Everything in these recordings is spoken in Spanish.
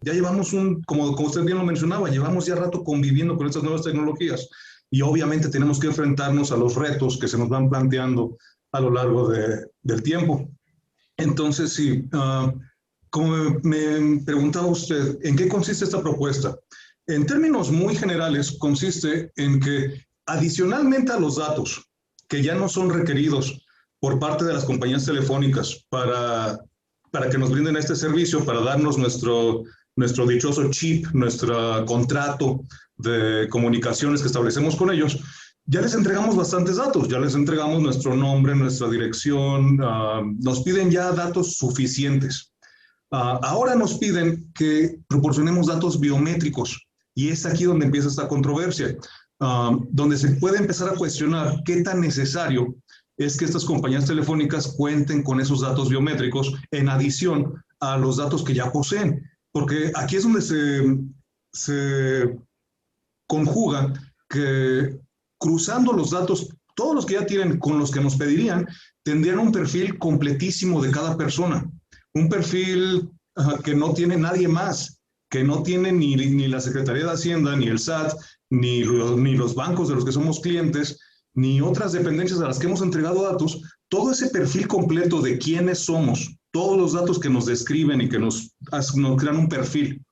Ya llevamos como usted bien lo mencionaba, llevamos ya rato conviviendo con estas nuevas tecnologías y obviamente tenemos que enfrentarnos a los retos que se nos van planteando a lo largo del tiempo. Entonces, sí, como me preguntaba usted, ¿en qué consiste esta propuesta? En términos muy generales, consiste en que adicionalmente a los datos que ya no son requeridos por parte de las compañías telefónicas para que nos brinden este servicio, para darnos nuestro dichoso chip, nuestro contrato de comunicaciones que establecemos con ellos, ya les entregamos bastantes datos, ya les entregamos nuestro nombre, nuestra dirección, nos piden ya datos suficientes. Ahora nos piden que proporcionemos datos biométricos y es aquí donde empieza esta controversia, donde se puede empezar a cuestionar qué tan necesario es que estas compañías telefónicas cuenten con esos datos biométricos en adición a los datos que ya poseen, porque aquí es donde se conjuga que cruzando los datos, todos los que ya tienen con los que nos pedirían, tendrían un perfil completísimo de cada persona, un perfil que no tiene nadie más, que no tiene ni la Secretaría de Hacienda, ni el SAT, ni los bancos de los que somos clientes, ni otras dependencias a las que hemos entregado datos. Todo ese perfil completo de quiénes somos, todos los datos que nos describen y que nos crean un perfil,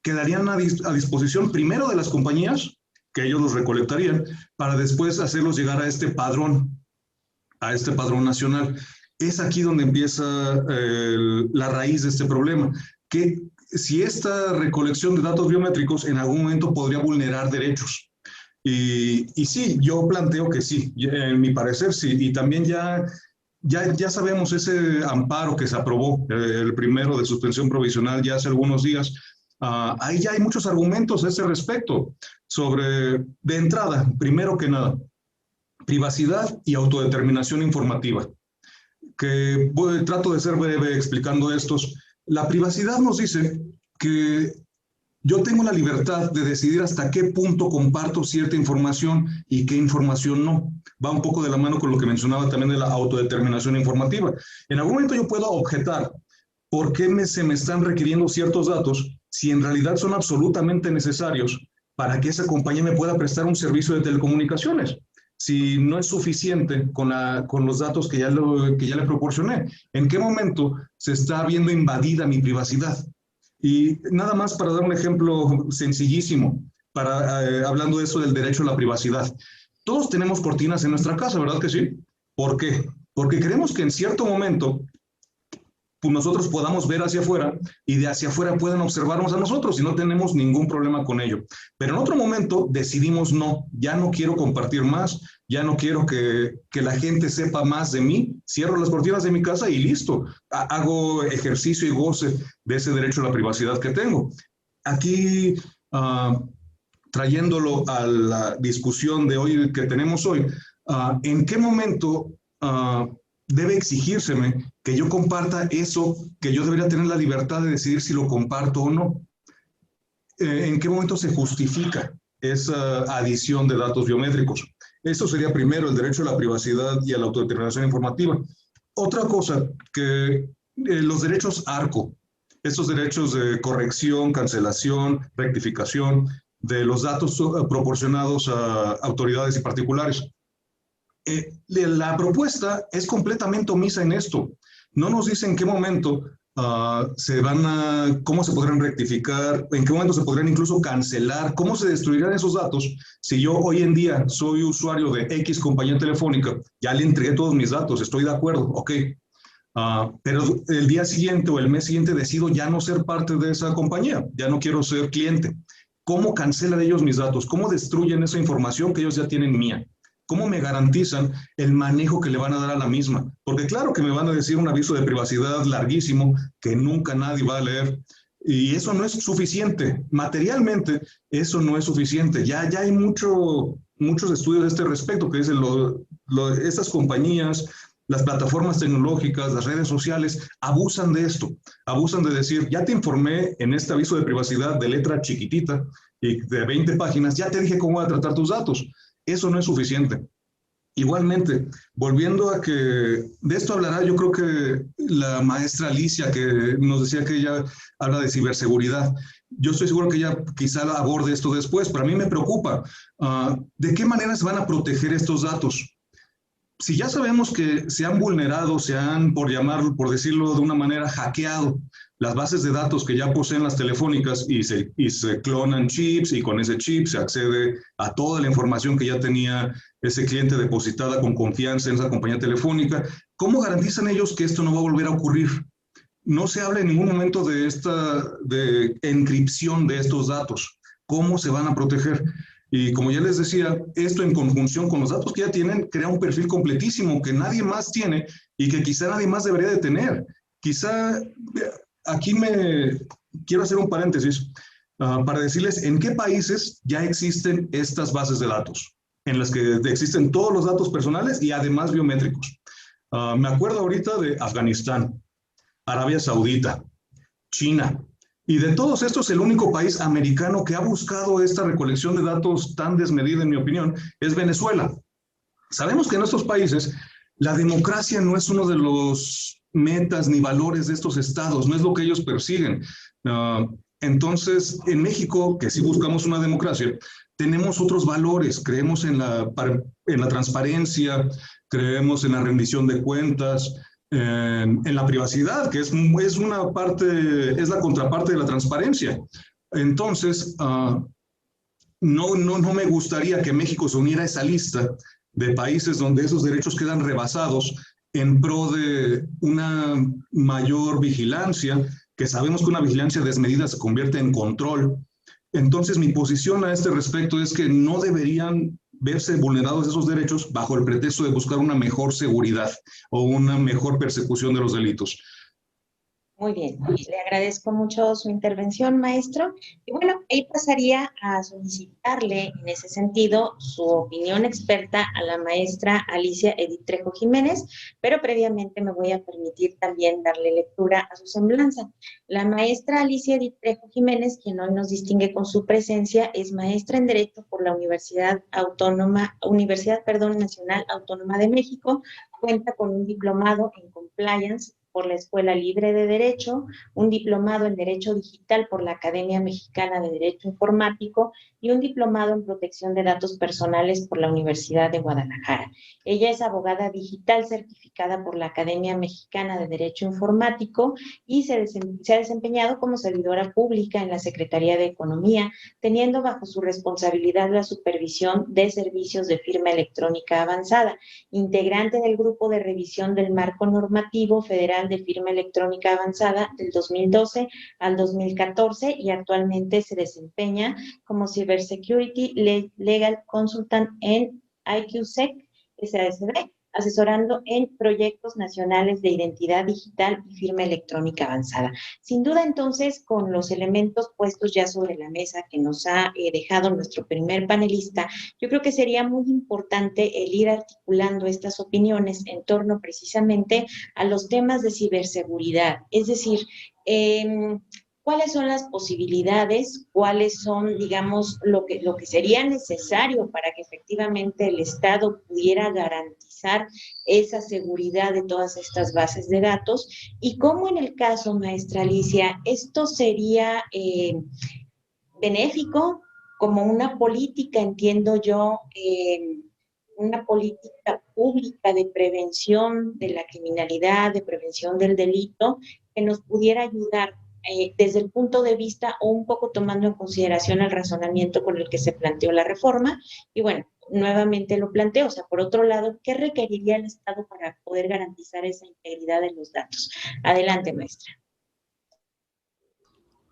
quedarían a disposición primero de las compañías, que ellos los recolectarían, para después hacerlos llegar a este padrón nacional. Es aquí donde empieza la raíz de este problema, que si esta recolección de datos biométricos en algún momento podría vulnerar derechos. Y sí, yo planteo que sí, en mi parecer sí, y también ya sabemos ese amparo que se aprobó, el primero de suspensión provisional ya hace algunos días. Ahí ya hay muchos argumentos a ese respecto de entrada, primero que nada, privacidad y autodeterminación informativa, que trato de ser breve explicando estos. La privacidad nos dice que yo tengo la libertad de decidir hasta qué punto comparto cierta información y qué información no. Va un poco de la mano con lo que mencionaba también de la autodeterminación informativa. En algún momento yo puedo objetar por qué se me están requiriendo ciertos datos si en realidad son absolutamente necesarios para que esa compañía me pueda prestar un servicio de telecomunicaciones. Si no es suficiente con los datos que ya le proporcioné, ¿en qué momento se está viendo invadida mi privacidad? Y nada más para dar un ejemplo sencillísimo, hablando de eso del derecho a la privacidad. Todos tenemos cortinas en nuestra casa, ¿verdad que sí? ¿Por qué? Porque queremos que en cierto momento pues nosotros podamos ver hacia afuera y de hacia afuera puedan observarnos a nosotros y no tenemos ningún problema con ello. Pero en otro momento decidimos no, ya no quiero compartir más, ya no quiero que la gente sepa más de mí, cierro las cortinas de mi casa y listo, hago ejercicio y goce de ese derecho a la privacidad que tengo. Aquí, trayéndolo a la discusión de hoy que tenemos hoy, ¿en qué momento debe exigírseme que yo comparta eso que yo debería tener la libertad de decidir si lo comparto o no? ¿En qué momento se justifica esa adición de datos biométricos? Eso sería primero el derecho a la privacidad y a la autodeterminación informativa. Otra cosa, que los derechos ARCO, estos derechos de corrección, cancelación, rectificación de los datos proporcionados a autoridades y particulares. La propuesta es completamente omisa en esto. No nos dice en qué momento cómo se podrán rectificar, en qué momento se podrán incluso cancelar, cómo se destruirán esos datos. Si yo hoy en día soy usuario de X compañía telefónica, ya le entregué todos mis datos, estoy de acuerdo, ok. Pero el día siguiente o el mes siguiente decido ya no ser parte de esa compañía, ya no quiero ser cliente. ¿Cómo cancelan ellos mis datos? ¿Cómo destruyen esa información que ellos ya tienen mía? ¿Cómo me garantizan el manejo que le van a dar a la misma? Porque claro que me van a decir un aviso de privacidad larguísimo que nunca nadie va a leer. Y eso no es suficiente. Materialmente, eso no es suficiente. Ya hay muchos estudios de este respecto que dicen estas compañías, las plataformas tecnológicas, las redes sociales, abusan de esto. Abusan de decir, ya te informé en este aviso de privacidad de letra chiquitita y de 20 páginas, ya te dije cómo voy a tratar tus datos. Eso no es suficiente. Igualmente, volviendo a que de esto hablará, yo creo que la maestra Alicia, que nos decía que ella habla de ciberseguridad. Yo estoy seguro que ella quizá aborde esto después, pero a mí me preocupa. ¿De qué manera se van a proteger estos datos? Si ya sabemos que se han vulnerado, se han, por decirlo de una manera, hackeado las bases de datos que ya poseen las telefónicas y se clonan chips y con ese chip se accede a toda la información que ya tenía ese cliente depositada con confianza en esa compañía telefónica, ¿cómo garantizan ellos que esto no va a volver a ocurrir? No se habla en ningún momento de encripción de estos datos. ¿Cómo se van a proteger? Y como ya les decía, esto en conjunción con los datos que ya tienen, crea un perfil completísimo que nadie más tiene y que quizá nadie más debería de tener. Quizá aquí quiero hacer un paréntesis para decirles en qué países ya existen estas bases de datos, en las que existen todos los datos personales y además biométricos. Me acuerdo ahorita de Afganistán, Arabia Saudita, China. Y de todos estos, el único país americano que ha buscado esta recolección de datos tan desmedida, en mi opinión, es Venezuela. Sabemos que en estos países la democracia no es uno de los metas ni valores de estos estados, no es lo que ellos persiguen. Entonces, en México, que sí buscamos una democracia, tenemos otros valores, creemos en la transparencia, creemos en la rendición de cuentas, en la privacidad, que es una parte, es la contraparte de la transparencia. Entonces, no me gustaría que México se uniera a esa lista de países donde esos derechos quedan rebasados en pro de una mayor vigilancia, que sabemos que una vigilancia desmedida se convierte en control. Entonces, mi posición a este respecto es que no deberían verse vulnerados esos derechos bajo el pretexto de buscar una mejor seguridad o una mejor persecución de los delitos. Muy bien, le agradezco mucho su intervención, maestro. Y bueno, ahí pasaría a solicitarle en ese sentido su opinión experta a la maestra Alicia Edith Trejo Jiménez, pero previamente me voy a permitir también darle lectura a su semblanza. La maestra Alicia Edith Trejo Jiménez, quien hoy nos distingue con su presencia, es maestra en Derecho por la Universidad Nacional Autónoma de México, cuenta con un diplomado en Compliance por la Escuela Libre de Derecho, un diplomado en Derecho Digital por la Academia Mexicana de Derecho Informático y un diplomado en Protección de Datos Personales por la Universidad de Guadalajara. Ella es abogada digital certificada por la Academia Mexicana de Derecho Informático y se ha desempeñado como servidora pública en la Secretaría de Economía, teniendo bajo su responsabilidad la supervisión de servicios de firma electrónica avanzada, integrante del Grupo de Revisión del Marco Normativo Federal de Firma Electrónica Avanzada del 2012 al 2014 y actualmente se desempeña como Cybersecurity Legal Consultant en IQSec SASB, asesorando en proyectos nacionales de identidad digital y firma electrónica avanzada. Sin duda, entonces, con los elementos puestos ya sobre la mesa que nos ha dejado nuestro primer panelista, yo creo que sería muy importante el ir articulando estas opiniones en torno precisamente a los temas de ciberseguridad, es decir, ¿cuáles son las posibilidades? ¿Cuáles son, digamos, lo que sería necesario para que efectivamente el Estado pudiera garantizar esa seguridad de todas estas bases de datos? Y cómo en el caso, maestra Alicia, esto sería benéfico como una política, entiendo yo, una política pública de prevención de la criminalidad, de prevención del delito, que nos pudiera ayudar desde el punto de vista o un poco tomando en consideración el razonamiento con el que se planteó la reforma. Y bueno, nuevamente lo planteo, o sea, por otro lado, ¿qué requeriría el Estado para poder garantizar esa integridad de los datos? Adelante, maestra.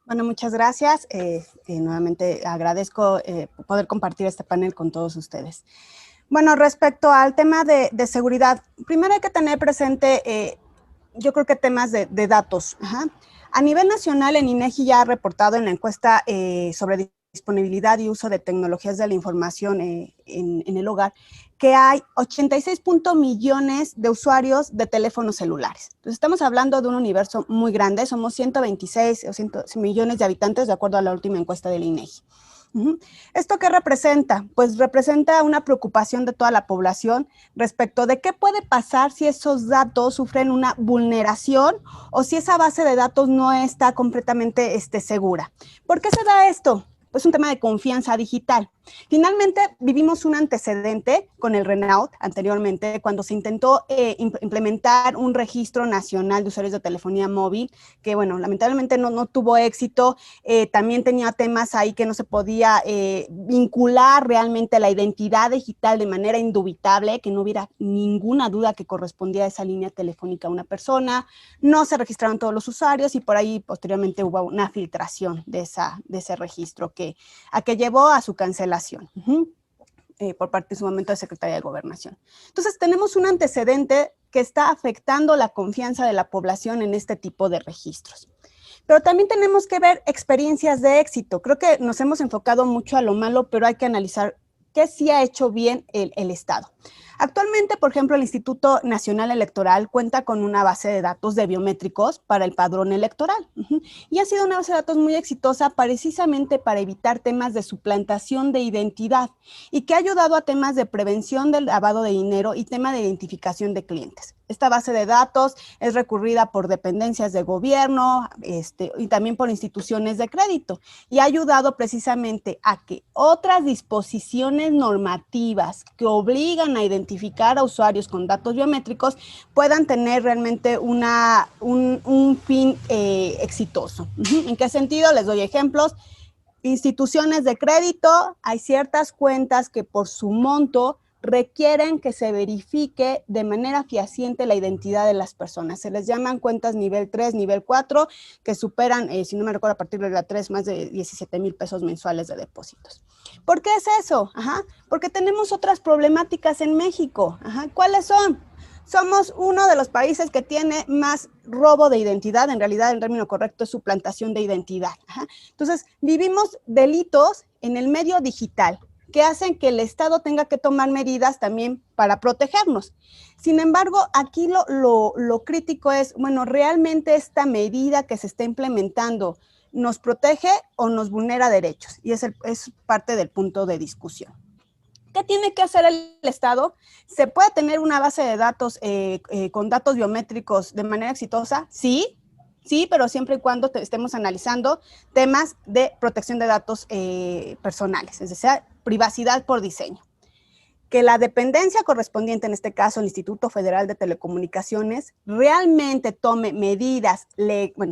Bueno, muchas gracias. Nuevamente agradezco poder compartir este panel con todos ustedes. Bueno, respecto al tema de seguridad, primero hay que tener presente, yo creo que temas de datos. Ajá. A nivel nacional, el INEGI ya ha reportado en la encuesta sobre disponibilidad y uso de tecnologías de la información en el hogar, que hay 86 millones de usuarios de teléfonos celulares. Entonces, estamos hablando de un universo muy grande, somos 126 o 100 millones de habitantes, de acuerdo a la última encuesta del INEGI. ¿Esto qué representa? Pues representa una preocupación de toda la población respecto de qué puede pasar si esos datos sufren una vulneración o si esa base de datos no está completamente segura. ¿Por qué se da esto? Pues un tema de confianza digital. Finalmente, vivimos un antecedente con el RENAUT anteriormente, cuando se intentó implementar un registro nacional de usuarios de telefonía móvil, que bueno, lamentablemente no tuvo éxito. También tenía temas ahí que no se podía vincular realmente la identidad digital de manera indubitable, que no hubiera ninguna duda que correspondía a esa línea telefónica a una persona. No se registraron todos los usuarios y por ahí posteriormente hubo una filtración de ese registro a que llevó a su cancelación. Por parte en su momento de Secretaría de Gobernación. Entonces, tenemos un antecedente que está afectando la confianza de la población en este tipo de registros. Pero también tenemos que ver experiencias de éxito. Creo que nos hemos enfocado mucho a lo malo, pero hay que analizar qué sí ha hecho bien el Estado. Actualmente, por ejemplo, el Instituto Nacional Electoral cuenta con una base de datos de biométricos para el padrón electoral. Y ha sido una base de datos muy exitosa precisamente para evitar temas de suplantación de identidad y que ha ayudado a temas de prevención del lavado de dinero y tema de identificación de clientes. Esta base de datos es recurrida por dependencias de gobierno y también por instituciones de crédito y ha ayudado precisamente a que otras disposiciones normativas que obligan a identificar a usuarios con datos biométricos puedan tener realmente un fin exitoso. ¿En qué sentido? Les doy ejemplos. Instituciones de crédito, hay ciertas cuentas que por su monto requieren que se verifique de manera fehaciente la identidad de las personas. Se les llaman cuentas nivel 3, nivel 4, que superan, si no me recuerdo, a partir de la 3, más de 17,000 pesos mensuales de depósitos. ¿Por qué es eso? Porque tenemos otras problemáticas en México. ¿Cuáles son? Somos uno de los países que tiene más robo de identidad. En realidad, el término correcto es suplantación de identidad. Entonces, vivimos delitos en el medio digital que hacen que el Estado tenga que tomar medidas también para protegernos. Sin embargo, aquí lo crítico es, bueno, ¿realmente esta medida que se está implementando nos protege o nos vulnera derechos? Y es parte del punto de discusión. ¿Qué tiene que hacer el Estado? ¿Se puede tener una base de datos con datos biométricos de manera exitosa? Sí, pero siempre y cuando estemos analizando temas de protección de datos personales, es decir, privacidad por diseño. Que la dependencia correspondiente, en este caso el Instituto Federal de Telecomunicaciones, realmente tome medidas,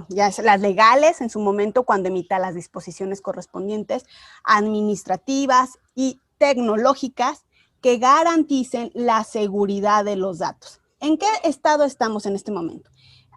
ya las legales en su momento cuando emita las disposiciones correspondientes, administrativas y tecnológicas que garanticen la seguridad de los datos. ¿En qué estado estamos en este momento?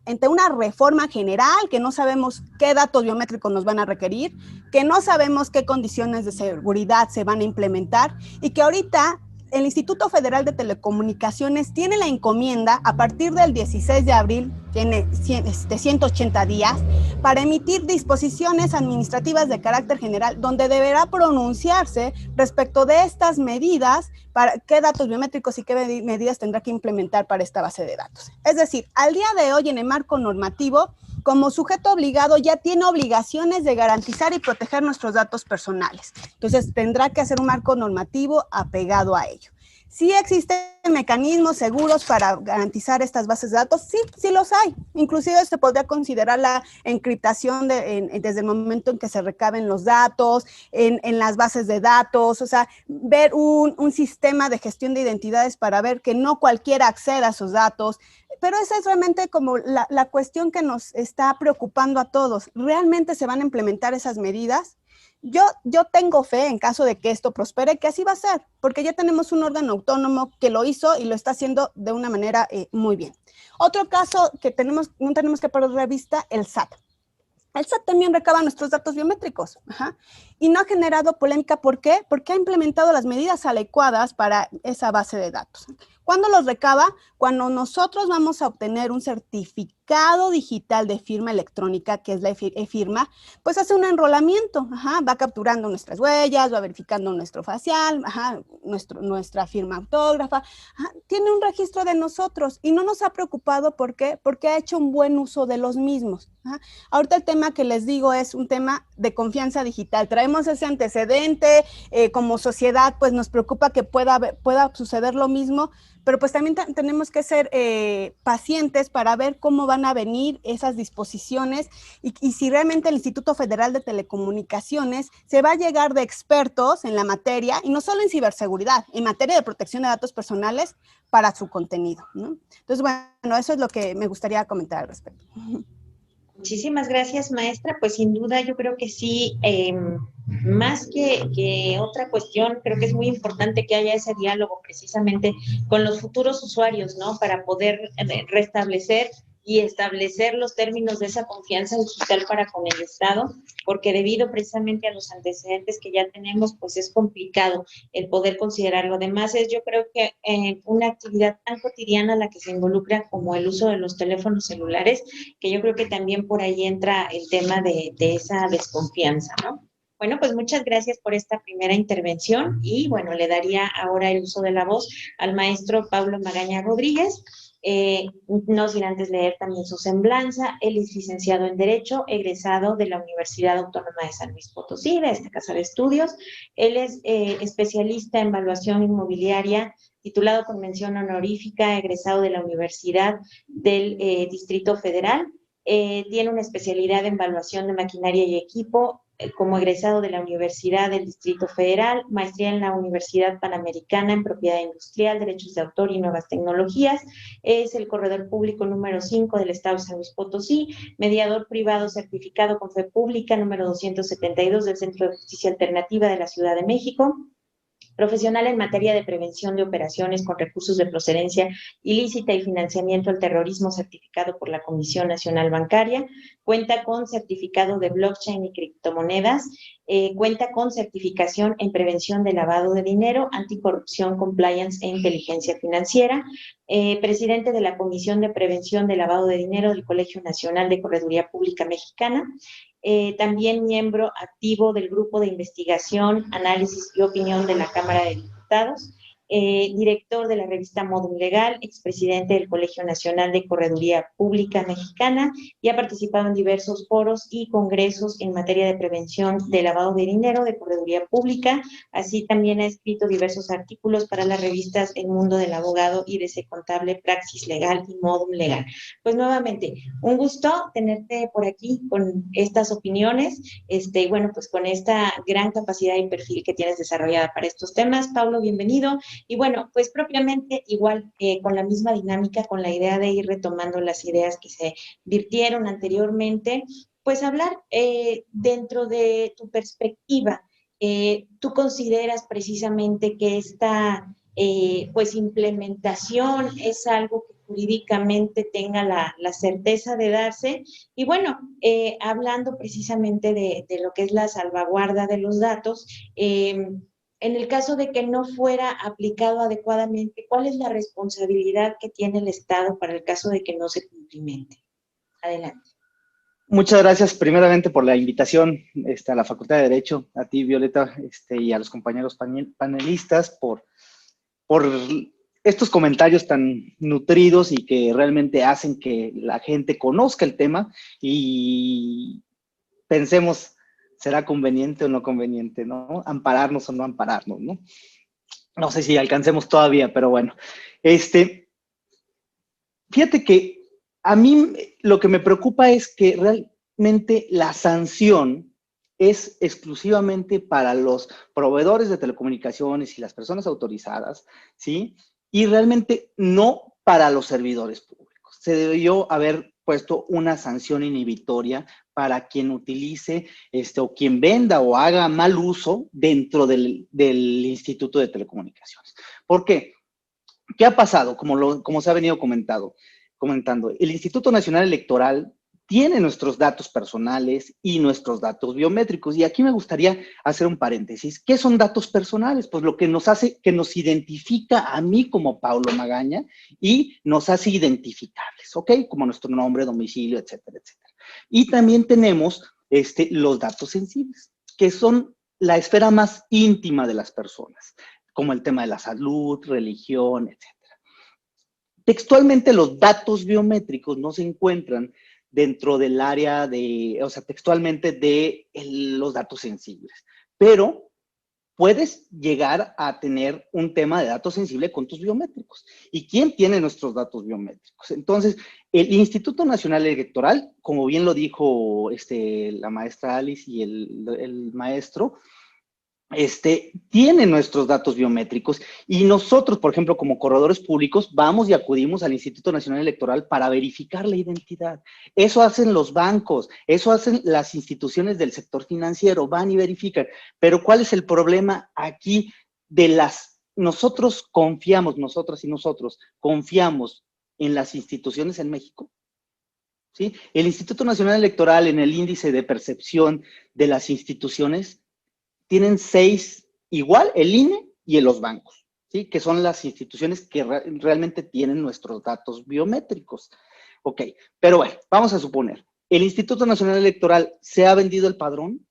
Ante una reforma general que no sabemos qué datos biométricos nos van a requerir, que no sabemos qué condiciones de seguridad se van a implementar y que ahorita el Instituto Federal de Telecomunicaciones tiene la encomienda a partir del 16 de abril, tiene 180 días, para emitir disposiciones administrativas de carácter general donde deberá pronunciarse respecto de estas medidas, para qué datos biométricos y qué medidas tendrá que implementar para esta base de datos. Es decir, al día de hoy en el marco normativo, como sujeto obligado ya tiene obligaciones de garantizar y proteger nuestros datos personales. Entonces, tendrá que hacer un marco normativo apegado a ello. ¿Sí existen mecanismos seguros para garantizar estas bases de datos? Sí los hay. Inclusive se podría considerar la encriptación desde el momento en que se recaben los datos, en las bases de datos, o sea, ver un sistema de gestión de identidades para ver que no cualquiera acceda a esos datos. Pero esa es realmente como la cuestión que nos está preocupando a todos. ¿Realmente se van a implementar esas medidas? Yo tengo fe en caso de que esto prospere, que así va a ser, porque ya tenemos un órgano autónomo que lo hizo y lo está haciendo de una manera muy bien. Otro caso que no tenemos que perder de vista, el SAT. El SAT también recaba nuestros datos biométricos y no ha generado polémica. ¿Por qué? Porque ha implementado las medidas adecuadas para esa base de datos. ¿Cuándo los recaba? Cuando nosotros vamos a obtener un certificado digital de firma electrónica, que es la e-firma, pues hace un enrolamiento, va capturando nuestras huellas, va verificando nuestro facial, nuestra firma autógrafa, tiene un registro de nosotros y no nos ha preocupado. ¿Por qué? Porque ha hecho un buen uso de los mismos. Ahorita el tema que les digo es un tema de confianza digital. Traemos ese antecedente, como sociedad pues nos preocupa que pueda suceder lo mismo, pero pues también tenemos que ser pacientes para ver cómo van a venir esas disposiciones y si realmente el Instituto Federal de Telecomunicaciones se va a llegar de expertos en la materia, y no solo en ciberseguridad, en materia de protección de datos personales para su contenido, ¿no? Entonces, bueno, eso es lo que me gustaría comentar al respecto. Muchísimas gracias, maestra. Pues sin duda yo creo que sí, más que otra cuestión, creo que es muy importante que haya ese diálogo precisamente con los futuros usuarios, ¿no? Para poder restablecer y establecer los términos de esa confianza digital para con el Estado, porque debido precisamente a los antecedentes que ya tenemos, pues es complicado el poder considerarlo. Además, yo creo que una actividad tan cotidiana a la que se involucra como el uso de los teléfonos celulares, que yo creo que también por ahí entra el tema de esa desconfianza, ¿no? Bueno, pues muchas gracias por esta primera intervención y bueno, le daría ahora el uso de la voz al maestro Pablo Magaña Rodríguez. No sin antes leer también su semblanza. Él es licenciado en Derecho, egresado de la Universidad Autónoma de San Luis Potosí, de esta casa de estudios. Él es especialista en evaluación inmobiliaria, titulado con mención honorífica, egresado de la Universidad del Distrito Federal. Tiene una especialidad en evaluación de maquinaria y equipo, como egresado de la Universidad del Distrito Federal, maestría en la Universidad Panamericana en Propiedad Industrial, Derechos de Autor y Nuevas Tecnologías. Es el corredor público número 5 del Estado de San Luis Potosí, mediador privado certificado con fe pública número 272 del Centro de Justicia Alternativa de la Ciudad de México. Profesional en materia de prevención de operaciones con recursos de procedencia ilícita y financiamiento al terrorismo certificado por la Comisión Nacional Bancaria, cuenta con certificado de blockchain y criptomonedas, cuenta con certificación en prevención de lavado de dinero, anticorrupción, compliance e inteligencia financiera, presidente de la Comisión de Prevención de Lavado de Dinero del Colegio Nacional de Correduría Pública Mexicana, también miembro activo del Grupo de Investigación, Análisis y Opinión de la Cámara de Diputados, director de la revista Modum Legal, expresidente del Colegio Nacional de Correduría Pública Mexicana y ha participado en diversos foros y congresos en materia de prevención de lavado de dinero, de correduría pública, así también ha escrito diversos artículos para las revistas El Mundo del Abogado y DC Contable, Praxis Legal y Modum Legal. Pues nuevamente, un gusto tenerte por aquí con estas opiniones, y bueno, pues con esta gran capacidad y perfil que tienes desarrollada para estos temas. Pablo, bienvenido. Y bueno, pues propiamente igual, con la misma dinámica, con la idea de ir retomando las ideas que se virtieron anteriormente, pues hablar dentro de tu perspectiva. ¿Tú consideras precisamente que esta pues implementación es algo que jurídicamente tenga la certeza de darse? Y bueno, hablando precisamente de lo que es la salvaguarda de los datos, en el caso de que no fuera aplicado adecuadamente, ¿cuál es la responsabilidad que tiene el Estado para el caso de que no se cumplimente? Adelante. Muchas gracias primeramente por la invitación a la Facultad de Derecho, a ti, Violeta, y a los compañeros panelistas por estos comentarios tan nutridos y que realmente hacen que la gente conozca el tema y pensemos, ¿será conveniente o no conveniente, no? Ampararnos o no ampararnos, ¿no? No sé si alcancemos todavía, pero bueno. Fíjate que a mí lo que me preocupa es que realmente la sanción es exclusivamente para los proveedores de telecomunicaciones y las personas autorizadas, ¿sí? Y realmente no para los servidores públicos. Se debió haber puesto una sanción inhibitoria para quien utilice o quien venda o haga mal uso dentro del Instituto de Telecomunicaciones. ¿Por qué? ¿Qué ha pasado? Como se ha venido comentando, el Instituto Nacional Electoral tiene nuestros datos personales y nuestros datos biométricos. Y aquí me gustaría hacer un paréntesis. ¿Qué son datos personales? Pues lo que nos hace, que nos identifica a mí como Paulo Magaña y nos hace identificables, ¿ok? Como nuestro nombre, domicilio, etcétera, etcétera. Y también tenemos los datos sensibles, que son la esfera más íntima de las personas, como el tema de la salud, religión, etcétera. Textualmente, los datos biométricos no se encuentran dentro del área de, o sea, textualmente de los datos sensibles, pero puedes llegar a tener un tema de datos sensible con tus biométricos. ¿Y quién tiene nuestros datos biométricos? Entonces, el Instituto Nacional Electoral, como bien lo dijo la maestra Alice y el maestro, tiene nuestros datos biométricos y nosotros, por ejemplo, como corredores públicos, vamos y acudimos al Instituto Nacional Electoral para verificar la identidad. Eso hacen los bancos, eso hacen las instituciones del sector financiero, van y verifican. Pero ¿cuál es el problema aquí nosotros confiamos, nosotras y nosotros, confiamos en las instituciones en México? ¿Sí? El Instituto Nacional Electoral, en el índice de percepción de las instituciones, tienen 6, igual el INE y los bancos, ¿sí? Que son las instituciones que realmente tienen nuestros datos biométricos. Ok, pero bueno, vamos a suponer, ¿el Instituto Nacional Electoral se ha vendido el padrón?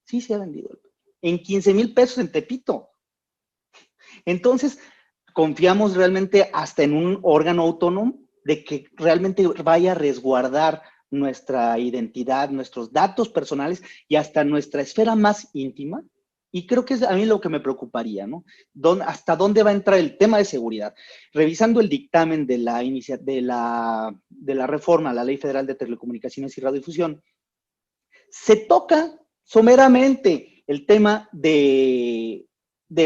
Sí, se ha vendido. En 15,000 pesos en Tepito. Entonces, confiamos realmente hasta en un órgano autónomo de que realmente vaya a resguardar nuestra identidad, nuestros datos personales y hasta nuestra esfera más íntima. Y creo que es a mí lo que me preocuparía, ¿no? ¿Hasta dónde va a entrar el tema de seguridad? Revisando el dictamen de la reforma a la Ley Federal de Telecomunicaciones y Radiodifusión, se toca someramente el tema de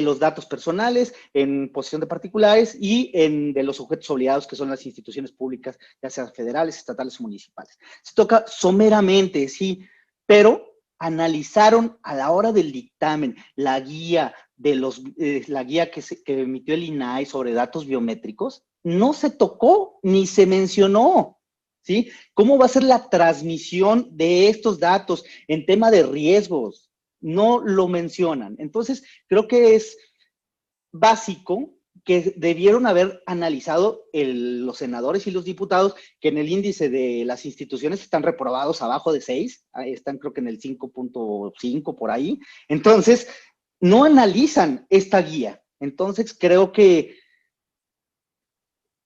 los datos personales en posesión de particulares y de los sujetos obligados, que son las instituciones públicas, ya sean federales, estatales o municipales. Se toca someramente, sí, pero analizaron a la hora del dictamen la guía que emitió el INAI sobre datos biométricos, no se tocó ni se mencionó, ¿sí? ¿Cómo va a ser la transmisión de estos datos en tema de riesgos? No lo mencionan. Entonces, creo que es básico que debieron haber analizado los senadores y los diputados, que en el índice de las instituciones están reprobados abajo de 6, están creo que en el 5.5 por ahí. Entonces, no analizan esta guía. Entonces, creo que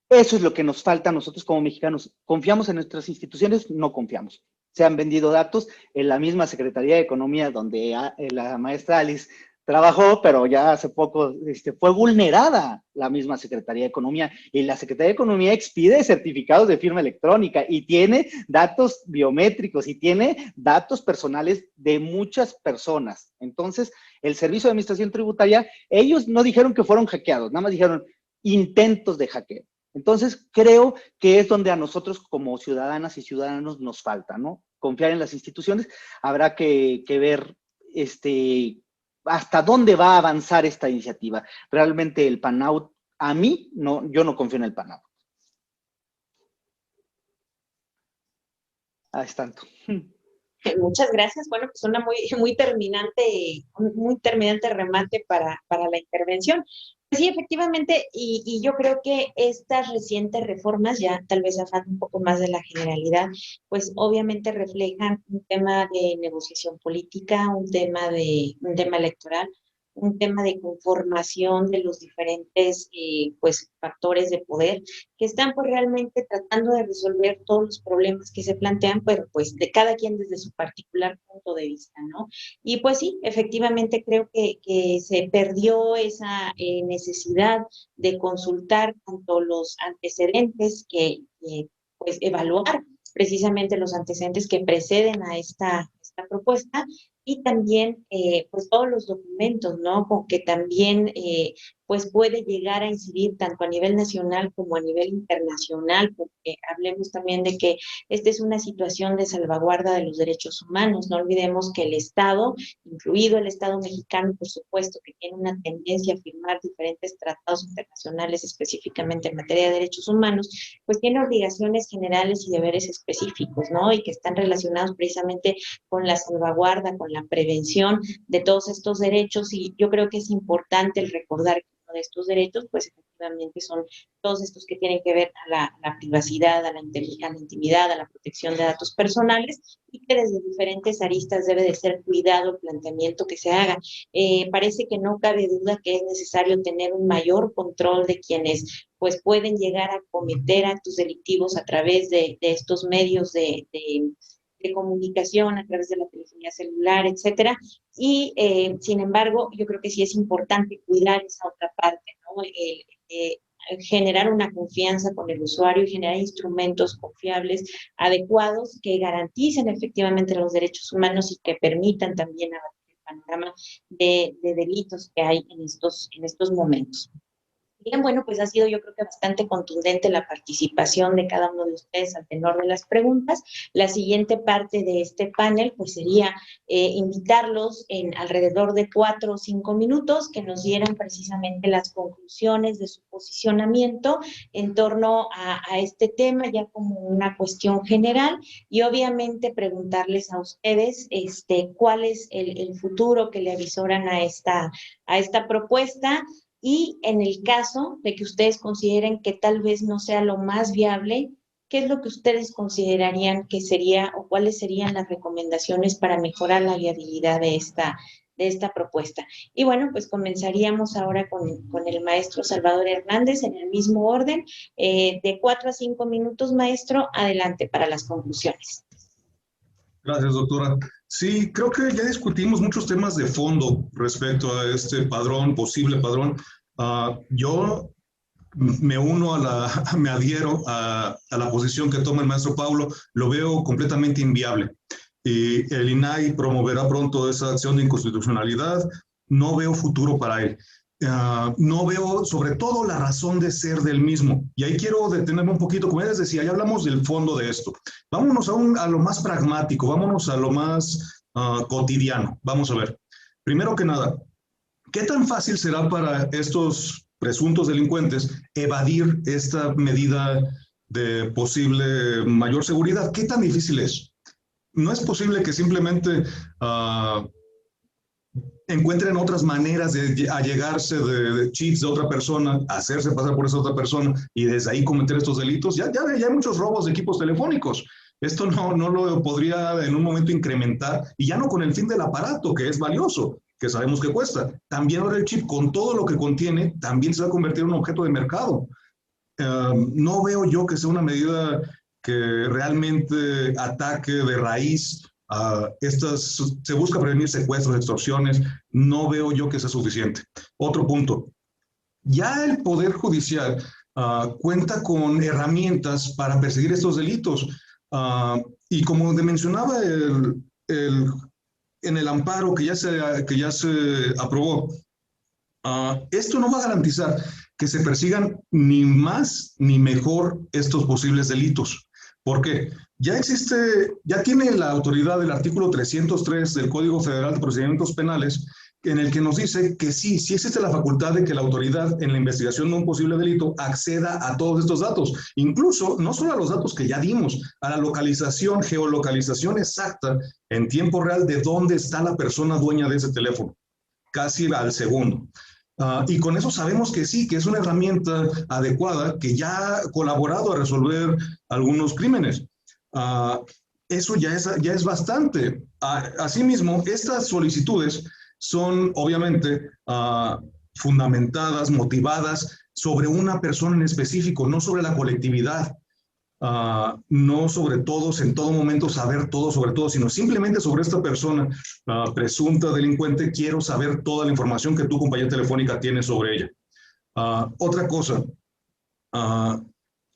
eso es lo que nos falta a nosotros como mexicanos. ¿Confiamos en nuestras instituciones? No confiamos. Se han vendido datos en la misma Secretaría de Economía donde la maestra Alice trabajó, pero ya hace poco fue vulnerada la misma Secretaría de Economía, y la Secretaría de Economía expide certificados de firma electrónica y tiene datos biométricos y tiene datos personales de muchas personas. Entonces, el Servicio de Administración Tributaria, ellos no dijeron que fueron hackeados, nada más dijeron intentos de hackeo. Entonces, creo que es donde a nosotros como ciudadanas y ciudadanos nos falta, ¿no? Confiar en las instituciones. Habrá que ver hasta dónde va a avanzar esta iniciativa. Realmente el PANAUT, a mí, no, yo no confío en el PANAUT. Es tanto. Muchas gracias. Bueno, pues una muy terminante remate para la intervención. Sí, efectivamente, y yo creo que estas recientes reformas, ya tal vez afán un poco más de la generalidad, pues obviamente reflejan un tema de negociación política, un tema electoral, un tema de conformación de los diferentes pues factores de poder que están pues realmente tratando de resolver todos los problemas que se plantean, pero pues de cada quien desde su particular punto de vista, ¿no? Y pues sí, efectivamente creo que se perdió esa necesidad de consultar tanto los antecedentes pues evaluar precisamente los antecedentes que preceden a esta propuesta y también pues todos los documentos, ¿no? Con que también pues puede llegar a incidir tanto a nivel nacional como a nivel internacional, porque hablemos también de que esta es una situación de salvaguarda de los derechos humanos. No olvidemos que el Estado, incluido el Estado mexicano, por supuesto, que tiene una tendencia a firmar diferentes tratados internacionales específicamente en materia de derechos humanos, pues tiene obligaciones generales y deberes específicos, ¿no? Y que están relacionados precisamente con la salvaguarda, con la prevención de todos estos derechos, y yo creo que es importante el recordar que uno de estos derechos, pues efectivamente son todos estos que tienen que ver a la privacidad, a la intimidad, a la protección de datos personales, y que desde diferentes aristas debe de ser cuidado el planteamiento que se haga. Parece que no cabe duda que es necesario tener un mayor control de quienes pues pueden llegar a cometer actos delictivos a través de estos medios de comunicación, a través de la telefonía celular, etcétera. Y sin embargo, yo creo que sí es importante cuidar esa otra parte, ¿no? Generar una confianza con el usuario y generar instrumentos confiables, adecuados, que garanticen efectivamente los derechos humanos y que permitan también abatir el panorama de delitos que hay en estos momentos. Bien, bueno, pues ha sido yo creo que bastante contundente la participación de cada uno de ustedes al tenor de las preguntas. La siguiente parte de este panel pues sería invitarlos en alrededor de 4 o 5 minutos que nos dieran precisamente las conclusiones de su posicionamiento en torno a este tema, ya como una cuestión general, y obviamente preguntarles a ustedes cuál es el futuro que le avisoran a esta propuesta. Y en el caso de que ustedes consideren que tal vez no sea lo más viable, ¿qué es lo que ustedes considerarían que sería o cuáles serían las recomendaciones para mejorar la viabilidad de esta propuesta? Y bueno, pues comenzaríamos ahora con el maestro Salvador Hernández en el mismo orden. De 4 a 5 minutos, maestro, adelante para las conclusiones. Gracias, doctora. Sí, creo que ya discutimos muchos temas de fondo respecto a este padrón, posible padrón. Yo me uno me adhiero a la posición que toma el maestro Paulo, lo veo completamente inviable. Y el INAI promoverá pronto esa acción de inconstitucionalidad, no veo futuro para él. No veo sobre todo la razón de ser del mismo. Y ahí quiero detenerme un poquito, como les decía, ya hablamos del fondo de esto. Vámonos a lo más pragmático, vámonos a lo más cotidiano. Vamos a ver. Primero que nada, ¿qué tan fácil será para estos presuntos delincuentes evadir esta medida de posible mayor seguridad? ¿Qué tan difícil es? No es posible que simplemente encuentren otras maneras de allegarse de cheats de otra persona, hacerse pasar por esa otra persona y desde ahí cometer estos delitos. Ya hay muchos robos de equipos telefónicos. Esto no lo podría en un momento incrementar, y ya no con el fin del aparato, que es valioso, que sabemos que cuesta. También ahora el chip, con todo lo que contiene, también se va a convertir en un objeto de mercado. No veo yo que sea una medida que realmente ataque de raíz a se busca prevenir secuestros, extorsiones. No veo yo que sea suficiente. Otro punto. Ya el Poder Judicial cuenta con herramientas para perseguir estos delitos. Y como mencionaba en el amparo que ya se aprobó, esto no va a garantizar que se persigan ni más ni mejor estos posibles delitos. ¿Por qué? Ya tiene la autoridad el artículo 303 del Código Federal de Procedimientos Penales, en el que nos dice que sí existe la facultad de que la autoridad en la investigación de un posible delito acceda a todos estos datos, incluso no solo a los datos que ya dimos, a la localización, geolocalización exacta en tiempo real de dónde está la persona dueña de ese teléfono, casi al segundo. Y con eso sabemos que sí, que es una herramienta adecuada que ya ha colaborado a resolver algunos crímenes. Eso ya es bastante. Asimismo, estas solicitudes son obviamente fundamentadas, motivadas sobre una persona en específico, no sobre la colectividad. No sobre todos, en todo momento saber todo sobre todo, sino simplemente sobre esta persona presunta delincuente. Quiero saber toda la información que tu compañía telefónica tiene sobre ella. Otra cosa,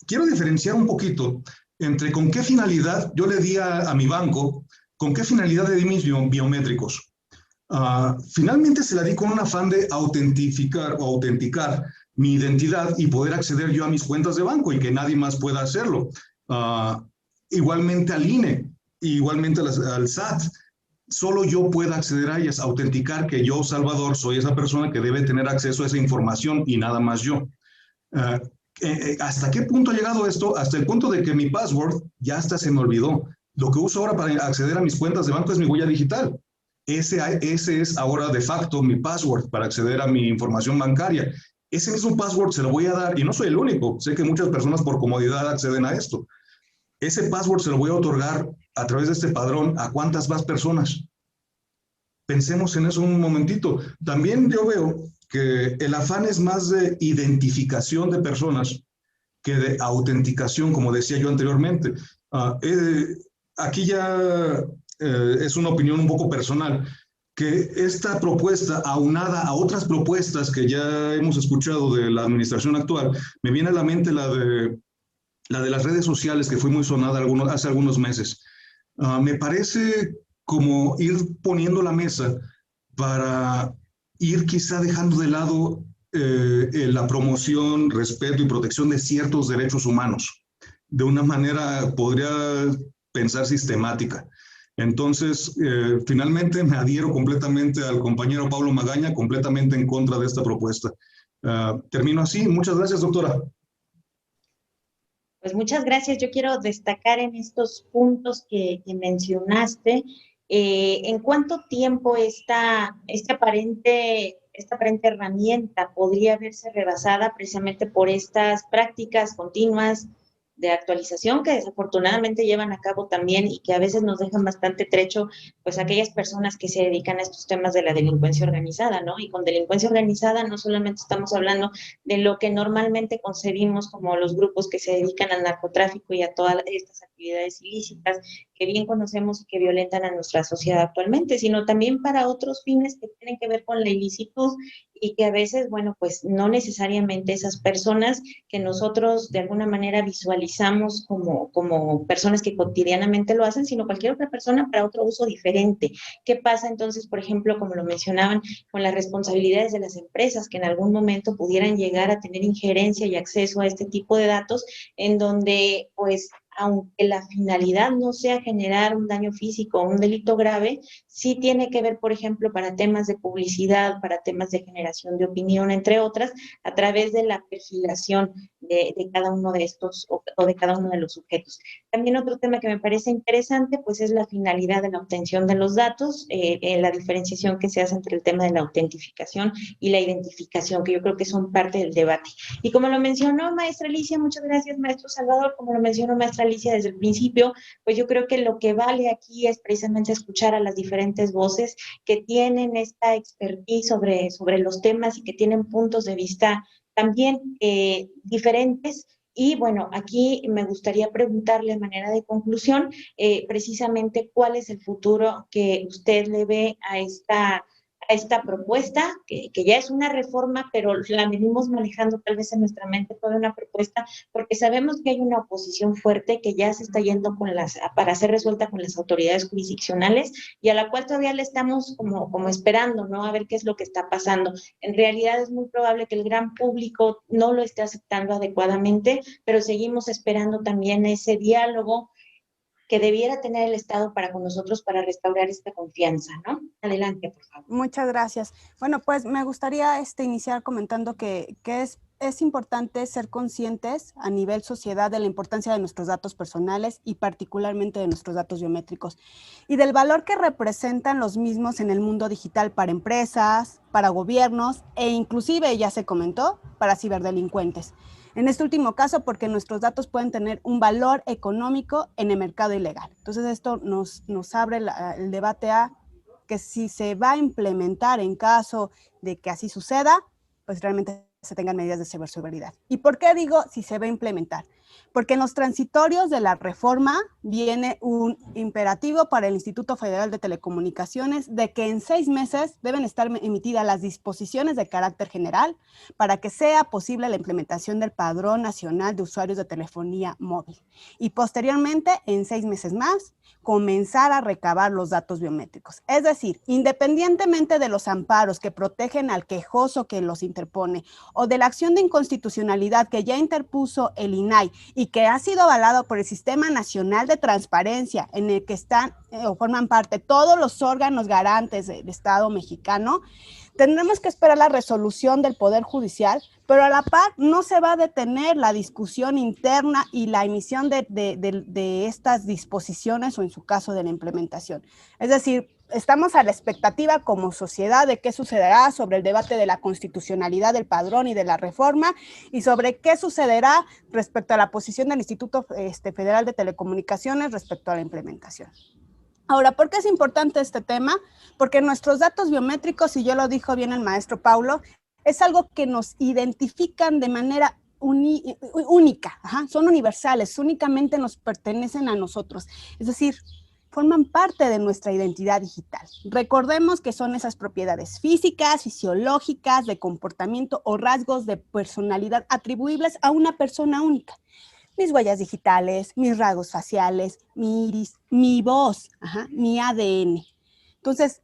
quiero diferenciar un poquito entre con qué finalidad yo le di a mi banco, con qué finalidad le di mis biométricos. Finalmente se la di con un afán de autentificar o autenticar mi identidad y poder acceder yo a mis cuentas de banco y que nadie más pueda hacerlo. Igualmente al INE, igualmente al SAT, solo yo puedo acceder a ellas, autenticar que yo, Salvador, soy esa persona que debe tener acceso a esa información y nada más yo. ¿Hasta qué punto ha llegado esto? Hasta el punto de que mi password ya hasta se me olvidó. Lo que uso ahora para acceder a mis cuentas de banco es mi huella digital. Ese es ahora de facto mi password para acceder a mi información bancaria. Ese mismo password se lo voy a dar, y no soy el único, sé que muchas personas por comodidad acceden a esto. Ese password se lo voy a otorgar a través de este padrón a cuántas más personas. Pensemos en eso un momentito. También yo veo que el afán es más de identificación de personas que de autenticación, como decía yo anteriormente. Aquí ya es una opinión un poco personal, que esta propuesta, aunada a otras propuestas que ya hemos escuchado de la administración actual, me viene a la mente la de las redes sociales, que fue muy sonada hace algunos meses. Me parece como ir poniendo la mesa para ir quizá dejando de lado la promoción, respeto y protección de ciertos derechos humanos, de una manera, podría pensar, sistemática. Entonces, finalmente me adhiero completamente al compañero Pablo Magaña, completamente en contra de esta propuesta. Termino así. Muchas gracias, doctora. Pues muchas gracias. Yo quiero destacar en estos puntos que mencionaste, ¿en cuánto tiempo esta aparente herramienta podría verse rebasada precisamente por estas prácticas continuas de actualización que desafortunadamente llevan a cabo también y que a veces nos dejan bastante trecho, pues aquellas personas que se dedican a estos temas de la delincuencia organizada, ¿no? Y con delincuencia organizada no solamente estamos hablando de lo que normalmente concebimos como los grupos que se dedican al narcotráfico y a todas estas actividades ilícitas que bien conocemos y que violentan a nuestra sociedad actualmente, sino también para otros fines que tienen que ver con la ilicitud y que a veces, bueno, pues no necesariamente esas personas que nosotros de alguna manera visualizamos como personas que cotidianamente lo hacen, sino cualquier otra persona para otro uso diferente. ¿Qué pasa entonces, por ejemplo, como lo mencionaban, con las responsabilidades de las empresas que en algún momento pudieran llegar a tener injerencia y acceso a este tipo de datos, en donde, pues, aunque la finalidad no sea generar un daño físico o un delito grave, sí tiene que ver, por ejemplo, para temas de publicidad, para temas de generación de opinión, entre otras, a través de la perfilación de cada uno de estos o de cada uno de los sujetos. También otro tema que me parece interesante, pues es la finalidad de la obtención de los datos, la diferenciación que se hace entre el tema de la autentificación y la identificación, que yo creo que son parte del debate. Y como lo mencionó maestra Alicia, muchas gracias maestro Salvador, como lo mencionó maestra Alicia desde el principio, pues yo creo que lo que vale aquí es precisamente escuchar a las diferentes voces que tienen esta expertise sobre los temas y que tienen puntos de vista también diferentes. Y bueno, aquí me gustaría preguntarle de manera de conclusión, precisamente cuál es el futuro que usted le ve a esta propuesta, que ya es una reforma, pero la venimos manejando tal vez en nuestra mente toda una propuesta, porque sabemos que hay una oposición fuerte que ya se está yendo para ser resuelta con las autoridades jurisdiccionales y a la cual todavía le estamos como esperando, ¿no? A ver qué es lo que está pasando. En realidad es muy probable que el gran público no lo esté aceptando adecuadamente, pero seguimos esperando también ese diálogo que debiera tener el Estado para con nosotros para restaurar esta confianza, ¿no? Adelante, por favor. Muchas gracias. Bueno, pues me gustaría iniciar comentando que es importante ser conscientes a nivel sociedad de la importancia de nuestros datos personales y particularmente de nuestros datos biométricos y del valor que representan los mismos en el mundo digital para empresas, para gobiernos e inclusive, ya se comentó, para ciberdelincuentes. En este último caso, porque nuestros datos pueden tener un valor económico en el mercado ilegal. Entonces, esto nos abre el debate a que si se va a implementar en caso de que así suceda, pues realmente se tengan medidas de ciberseguridad. ¿Y por qué digo si se va a implementar? Porque en los transitorios de la reforma viene un imperativo para el Instituto Federal de Telecomunicaciones de que en 6 meses deben estar emitidas las disposiciones de carácter general para que sea posible la implementación del Padrón Nacional de Usuarios de Telefonía Móvil. Y posteriormente, en 6 meses más, comenzar a recabar los datos biométricos. Es decir, independientemente de los amparos que protegen al quejoso que los interpone o de la acción de inconstitucionalidad que ya interpuso el INAI y que ha sido avalado por el Sistema Nacional de Transparencia, en el que están o forman parte todos los órganos garantes del Estado mexicano, tendremos que esperar la resolución del Poder Judicial, pero a la par no se va a detener la discusión interna y la emisión de estas disposiciones o en su caso de la implementación. Es decir, estamos a la expectativa como sociedad de qué sucederá sobre el debate de la constitucionalidad del padrón y de la reforma y sobre qué sucederá respecto a la posición del Instituto Federal de Telecomunicaciones respecto a la implementación. Ahora, ¿por qué es importante este tema? Porque nuestros datos biométricos, y yo lo dijo bien el maestro Paulo, es algo que nos identifican de manera única, son universales, únicamente nos pertenecen a nosotros. Es decir, forman parte de nuestra identidad digital. Recordemos que son esas propiedades físicas, fisiológicas, de comportamiento o rasgos de personalidad atribuibles a una persona única. Mis huellas digitales, mis rasgos faciales, mi iris, mi voz, mi ADN. Entonces,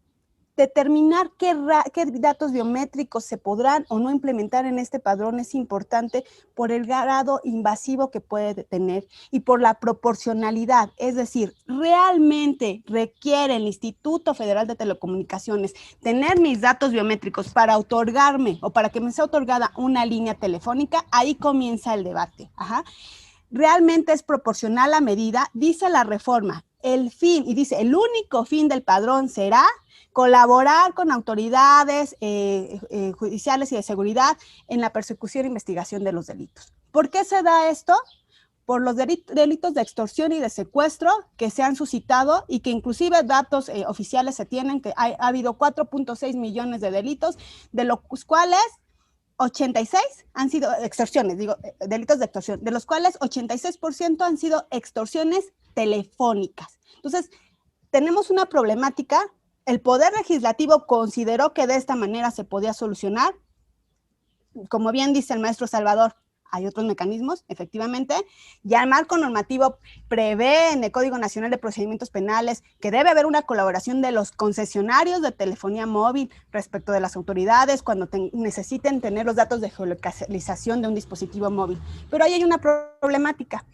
determinar qué datos biométricos se podrán o no implementar en este padrón es importante por el grado invasivo que puede tener y por la proporcionalidad. Es decir, realmente requiere el Instituto Federal de Telecomunicaciones tener mis datos biométricos para otorgarme o para que me sea otorgada una línea telefónica. Ahí comienza el debate. Realmente es proporcional la medida, dice la reforma, el fin, y dice, el único fin del padrón será colaborar con autoridades judiciales y de seguridad en la persecución e investigación de los delitos. ¿Por qué se da esto? Por los delitos de extorsión y de secuestro que se han suscitado y que inclusive datos oficiales se tienen, que ha habido 4.6 millones de delitos, de los cuales 86 han sido extorsiones, delitos de extorsión, de los cuales 86% han sido extorsiones telefónicas. Entonces, tenemos una problemática. El Poder Legislativo consideró que de esta manera se podía solucionar. Como bien dice el maestro Salvador, hay otros mecanismos, efectivamente. Ya el marco normativo prevé en el Código Nacional de Procedimientos Penales que debe haber una colaboración de los concesionarios de telefonía móvil respecto de las autoridades cuando necesiten tener los datos de geolocalización de un dispositivo móvil. Pero ahí hay una problemática.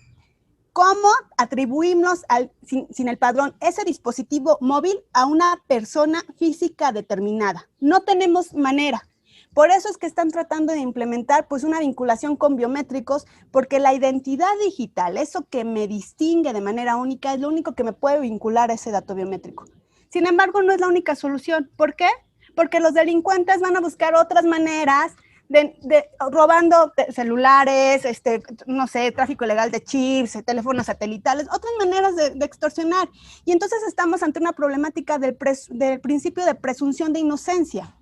¿Cómo atribuimos sin el padrón ese dispositivo móvil a una persona física determinada? No tenemos manera. Por eso es que están tratando de implementar pues una vinculación con biométricos, porque la identidad digital, eso que me distingue de manera única, es lo único que me puede vincular a ese dato biométrico. Sin embargo, no es la única solución. ¿Por qué? Porque los delincuentes van a buscar otras maneras robando celulares, no sé, tráfico ilegal de chips, teléfonos satelitales, otras maneras de extorsionar. Y entonces estamos ante una problemática del principio de presunción de inocencia.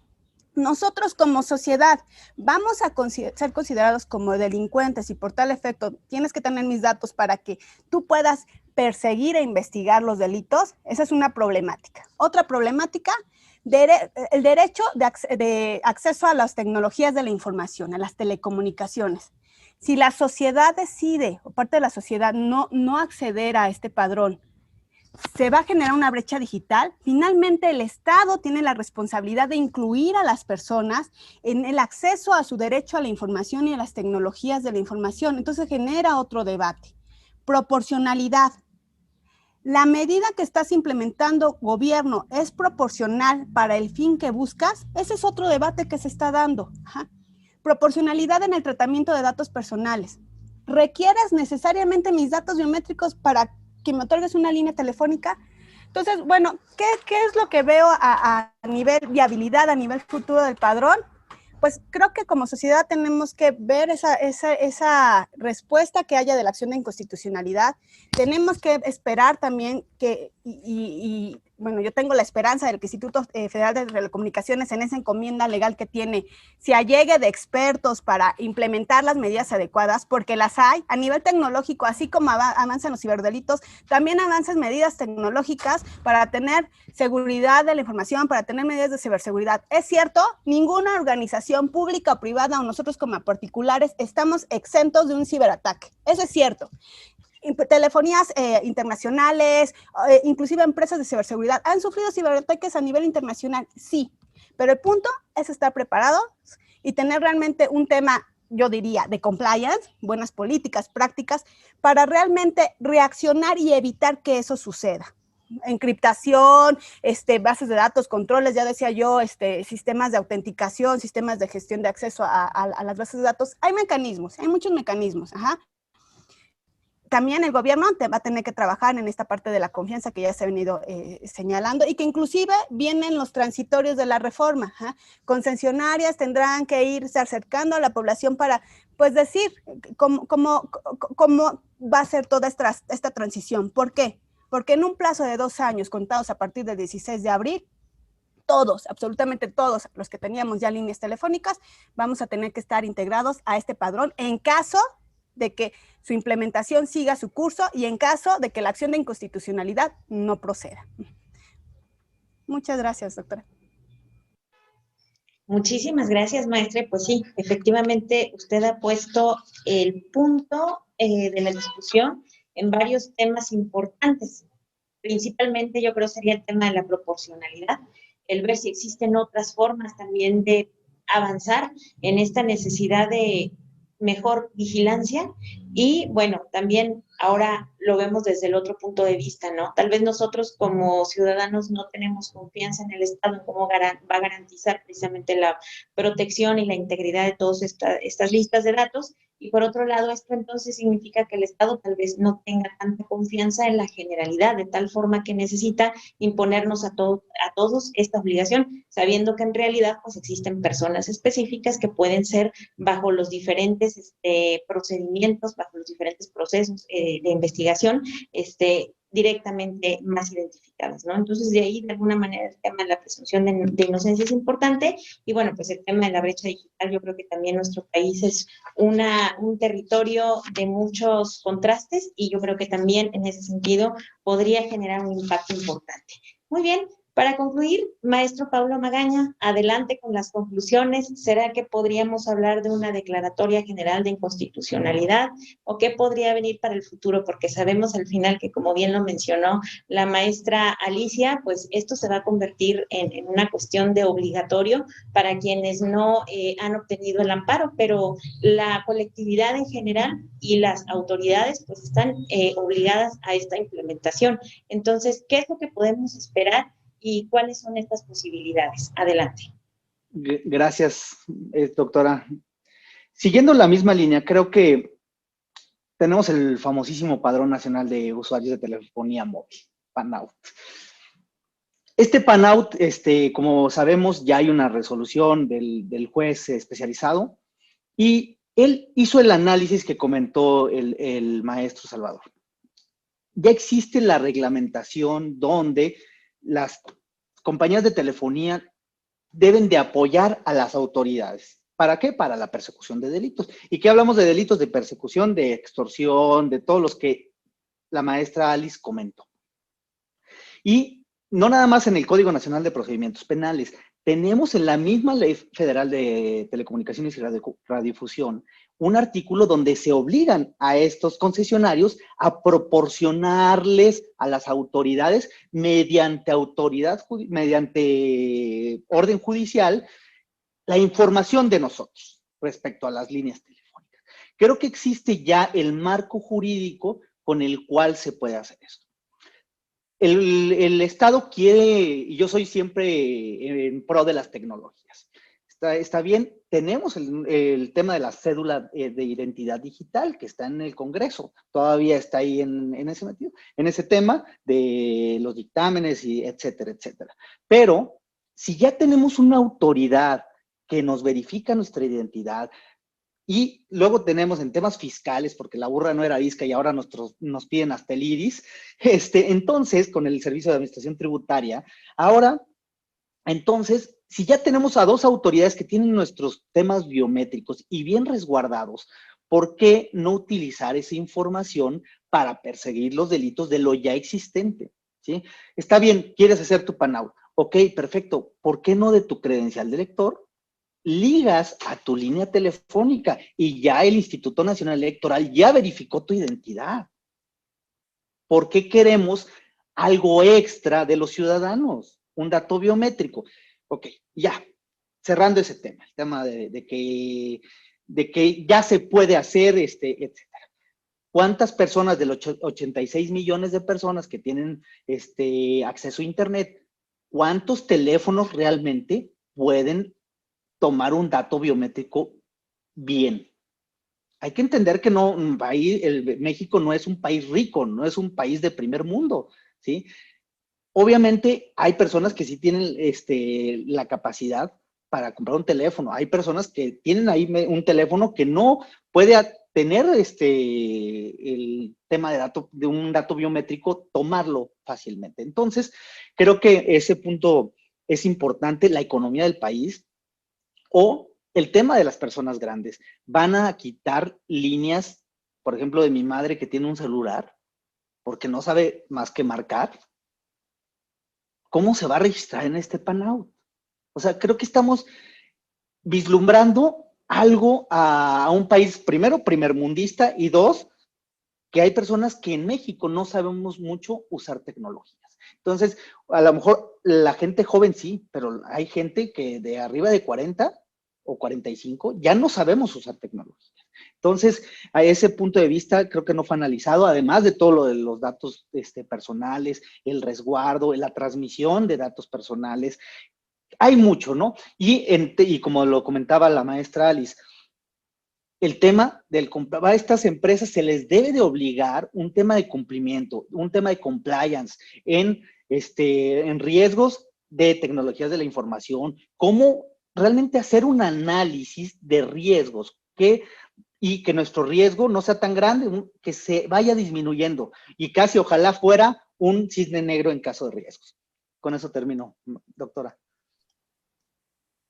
Nosotros como sociedad vamos a ser considerados como delincuentes y por tal efecto tienes que tener mis datos para que tú puedas perseguir e investigar los delitos. Esa es una problemática. Otra problemática, el derecho de acceso a las tecnologías de la información, a las telecomunicaciones. Si la sociedad decide, o parte de la sociedad, no acceder a este padrón, se va a generar una brecha digital. Finalmente, el Estado tiene la responsabilidad de incluir a las personas en el acceso a su derecho a la información y a las tecnologías de la información. Entonces, genera otro debate. Proporcionalidad. ¿La medida que estás implementando, gobierno, es proporcional para el fin que buscas? Ese es otro debate que se está dando. Proporcionalidad en el tratamiento de datos personales. ¿Requieres necesariamente mis datos biométricos para que me otorgues una línea telefónica? Entonces, bueno, ¿qué es lo que veo a nivel viabilidad, a nivel futuro del padrón? Pues creo que como sociedad tenemos que ver esa respuesta que haya de la acción de inconstitucionalidad. Tenemos que esperar también que, y bueno, yo tengo la esperanza del que Instituto Federal de Telecomunicaciones en esa encomienda legal que tiene, se allegue de expertos para implementar las medidas adecuadas, porque las hay a nivel tecnológico, así como avanzan los ciberdelitos, también avanzan medidas tecnológicas para tener seguridad de la información, para tener medidas de ciberseguridad. Es cierto, ninguna organización pública o privada o nosotros como particulares estamos exentos de un ciberataque. Eso es cierto. Telefonías internacionales, inclusive empresas de ciberseguridad, ¿han sufrido ciberataques a nivel internacional? Sí, pero el punto es estar preparados y tener realmente un tema, yo diría, de compliance, buenas políticas, prácticas, para realmente reaccionar y evitar que eso suceda. Encriptación, bases de datos, controles, ya decía yo, sistemas de autenticación, sistemas de gestión de acceso a las bases de datos. Hay mecanismos, hay muchos mecanismos, ajá. También el gobierno va a tener que trabajar en esta parte de la confianza que ya se ha venido señalando y que inclusive vienen los transitorios de la reforma. Concesionarias tendrán que irse acercando a la población para, pues, decir cómo va a ser toda esta transición. ¿Por qué? Porque en un plazo de 2 años, contados a partir del 16 de abril, todos, absolutamente todos los que teníamos ya líneas telefónicas, vamos a tener que estar integrados a este padrón en caso de que su implementación siga su curso y en caso de que la acción de inconstitucionalidad no proceda. Muchas gracias, doctora. Muchísimas gracias, maestra. Pues sí, efectivamente usted ha puesto el punto de la discusión en varios temas importantes. Principalmente yo creo sería el tema de la proporcionalidad, el ver si existen otras formas también de avanzar en esta necesidad de mejor vigilancia y bueno, también ahora lo vemos desde el otro punto de vista, ¿no? Tal vez nosotros como ciudadanos no tenemos confianza en el Estado, en cómo va a garantizar precisamente la protección y la integridad de todas estas listas de datos. Y por otro lado, esto entonces significa que el Estado tal vez no tenga tanta confianza en la generalidad, de tal forma que necesita imponernos a todos esta obligación, sabiendo que en realidad pues existen personas específicas que pueden ser bajo los diferentes procedimientos, bajo los diferentes procesos de investigación, directamente más identificadas, ¿no? Entonces, de ahí, de alguna manera, el tema de la presunción de inocencia es importante, y bueno, pues el tema de la brecha digital, yo creo que también nuestro país es un territorio de muchos contrastes, y yo creo que también, en ese sentido, podría generar un impacto importante. Muy bien. Para concluir, maestro Pablo Magaña, adelante con las conclusiones. ¿Será que podríamos hablar de una declaratoria general de inconstitucionalidad o qué podría venir para el futuro? Porque sabemos al final que, como bien lo mencionó la maestra Alicia, pues esto se va a convertir en una cuestión de obligatorio para quienes no han obtenido el amparo, pero la colectividad en general y las autoridades pues están obligadas a esta implementación. Entonces, ¿qué es lo que podemos esperar? ¿Y cuáles son estas posibilidades? Adelante. Gracias, doctora. Siguiendo la misma línea, creo que tenemos el famosísimo Padrón Nacional de Usuarios de Telefonía Móvil, PANAUT. Este PANAUT, como sabemos, ya hay una resolución del juez especializado y él hizo el análisis que comentó el maestro Salvador. Ya existe la reglamentación donde las compañías de telefonía deben de apoyar a las autoridades. ¿Para qué? Para la persecución de delitos. ¿Y qué hablamos de delitos? De persecución, de extorsión, de todos los que la maestra Alice comentó. Y no nada más en el Código Nacional de Procedimientos Penales. Tenemos en la misma Ley Federal de Telecomunicaciones y Radiodifusión un artículo donde se obligan a estos concesionarios a proporcionarles a las autoridades mediante orden judicial la información de nosotros respecto a las líneas telefónicas. Creo que existe ya el marco jurídico con el cual se puede hacer esto. El Estado quiere, y yo soy siempre en pro de las tecnologías. Está bien, tenemos el tema de la cédula de identidad digital que está en el Congreso, todavía está ahí en ese tema de los dictámenes y etcétera, etcétera. Pero si ya tenemos una autoridad que nos verifica nuestra identidad, Y luego tenemos en temas fiscales, porque la burra no era arisca y ahora nos piden hasta el iris, entonces, con el Servicio de Administración Tributaria, ahora, entonces, si ya tenemos a dos autoridades que tienen nuestros temas biométricos y bien resguardados, ¿por qué no utilizar esa información para perseguir los delitos de lo ya existente? ¿Sí? Está bien, quieres hacer tu PAN-out. Ok, perfecto. ¿Por qué no de tu credencial de lector ligas a tu línea telefónica y ya el Instituto Nacional Electoral ya verificó tu identidad? ¿Por qué queremos algo extra de los ciudadanos? Un dato biométrico. Ok, ya, cerrando ese tema, el tema de que ya se puede hacer, etcétera. ¿Cuántas personas de los 86 millones de personas que tienen acceso a Internet, cuántos teléfonos realmente pueden tomar un dato biométrico bien? Hay que entender que no, México no es un país rico, no es un país de primer mundo, ¿sí? Obviamente hay personas que sí tienen la capacidad para comprar un teléfono. Hay personas que tienen ahí un teléfono que no puede tener el tema de un dato biométrico, tomarlo fácilmente. Entonces, creo que ese punto es importante, la economía del país o el tema de las personas grandes. Van a quitar líneas, por ejemplo, de mi madre que tiene un celular porque no sabe más que marcar. ¿Cómo se va a registrar en este PAN-out? O sea, creo que estamos vislumbrando algo a un país, primero, primermundista, y dos, que hay personas que en México no sabemos mucho usar tecnologías. Entonces, a lo mejor la gente joven sí, pero hay gente que de arriba de 40 o 45 ya no sabemos usar tecnologías. Entonces, a ese punto de vista, creo que no fue analizado, además de todo lo de los datos personales, el resguardo, la transmisión de datos personales. Hay mucho, ¿no? Y como lo comentaba la maestra Alice, el tema a estas empresas se les debe de obligar un tema de cumplimiento, un tema de compliance en riesgos de tecnologías de la información, cómo realmente hacer un análisis de riesgos y que nuestro riesgo no sea tan grande, que se vaya disminuyendo y casi ojalá fuera un cisne negro en caso de riesgos. Con eso termino, doctora.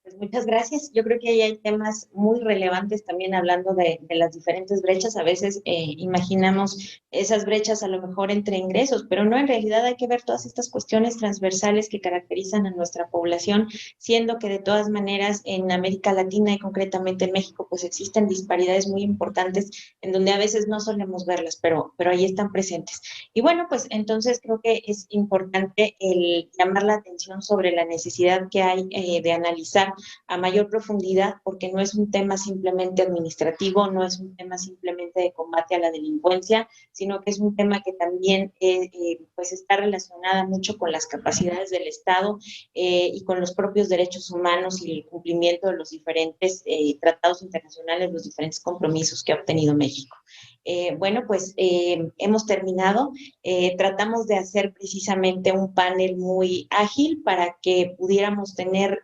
Pues muchas gracias. Yo creo que ahí hay temas muy relevantes también hablando de las diferentes brechas. A veces imaginamos esas brechas a lo mejor entre ingresos, pero no, en realidad hay que ver todas estas cuestiones transversales que caracterizan a nuestra población, siendo que de todas maneras en América Latina y concretamente en México pues existen disparidades muy importantes en donde a veces no solemos verlas, pero ahí están presentes. Y bueno, pues entonces creo que es importante el llamar la atención sobre la necesidad que hay de analizar a mayor profundidad, porque no es un tema simplemente administrativo, no es un tema simplemente de combate a la delincuencia, sino que es un tema que también pues está relacionada mucho con las capacidades del Estado y con los propios derechos humanos y el cumplimiento de los diferentes tratados internacionales, los diferentes compromisos que ha obtenido México. Bueno, pues hemos terminado. Tratamos de hacer precisamente un panel muy ágil para que pudiéramos tener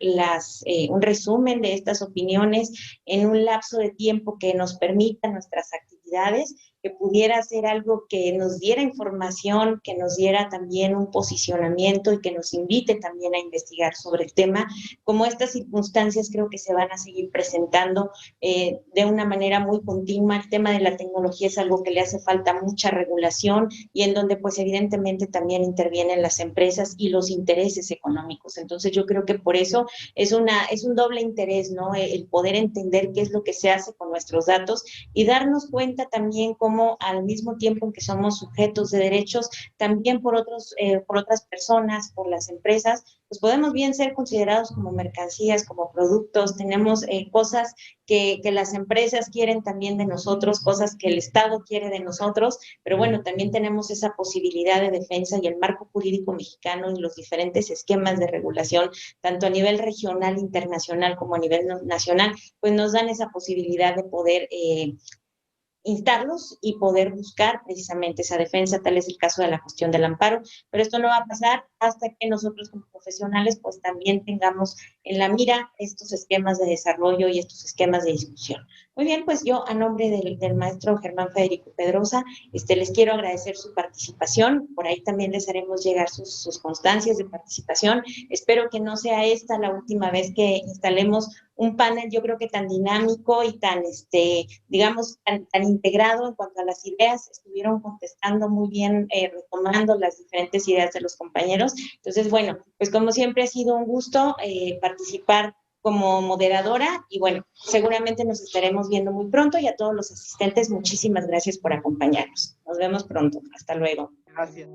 un resumen de estas opiniones en un lapso de tiempo que nos permita nuestras actividades, que pudiera ser algo que nos diera información, que nos diera también un posicionamiento y que nos invite también a investigar sobre el tema. Como estas circunstancias creo que se van a seguir presentando de una manera muy continua. El tema de la tecnología es algo que le hace falta mucha regulación y en donde pues evidentemente también intervienen las empresas y los intereses económicos. Entonces yo creo que por eso es un doble interés, ¿no? El poder entender qué es lo que se hace con nuestros datos y darnos cuenta también cómo al mismo tiempo en que somos sujetos de derechos, también por otras personas, por las empresas, pues podemos bien ser considerados como mercancías, como productos. Tenemos cosas que las empresas quieren también de nosotros, cosas que el Estado quiere de nosotros, pero bueno, también tenemos esa posibilidad de defensa y el marco jurídico mexicano y los diferentes esquemas de regulación, tanto a nivel regional, internacional, como a nivel nacional, pues nos dan esa posibilidad de poder instarlos y poder buscar precisamente esa defensa. Tal es el caso de la cuestión del amparo, pero esto no va a pasar hasta que nosotros como profesionales pues también tengamos en la mira estos esquemas de desarrollo y estos esquemas de discusión. Muy bien, pues yo a nombre del maestro Germán Federico Pedrosa, les quiero agradecer su participación, por ahí también les haremos llegar sus constancias de participación. Espero que no sea esta la última vez que instalemos un panel, yo creo que tan dinámico y tan, digamos, tan integrado en cuanto a las ideas. Estuvieron contestando muy bien, retomando las diferentes ideas de los compañeros. Entonces, bueno, pues como siempre ha sido un gusto participar como moderadora y bueno, seguramente nos estaremos viendo muy pronto y a todos los asistentes, muchísimas gracias por acompañarnos. Nos vemos pronto. Hasta luego. Gracias.